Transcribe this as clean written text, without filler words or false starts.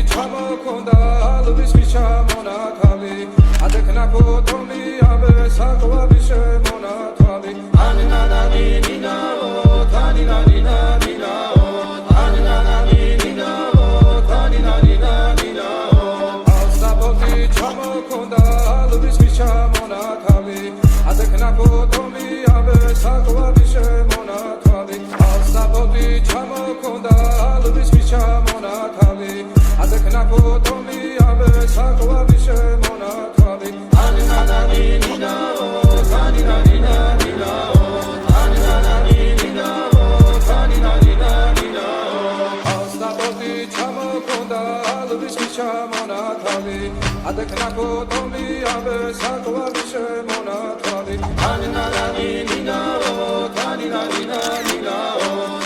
ჩამოქონდა ალვის ჩამონათავი ადექნა ფოტომი აბე საკვაბი შემონათავი ანინანანი ნინაო თანინანინა ნინაო ანინანანი ნინაო თანინანინა ნინაო ასაბოთი ჩამოქონდა ალვის ჩამონათავი ადექნა ფოტომი აბე საკვაბი შემონათავი ასაბოთი ჩამოქონდა ალვის ჩამონათავი adekna potomi abe sakwabishe monatwabi aninanani ninao taninanina ninao aninanani ninao taninanina ninao astaboti chamokonda alvisi chamonatwabi adekna potomi abe sakwabishe monatwabi aninanani ninao taninanina ninao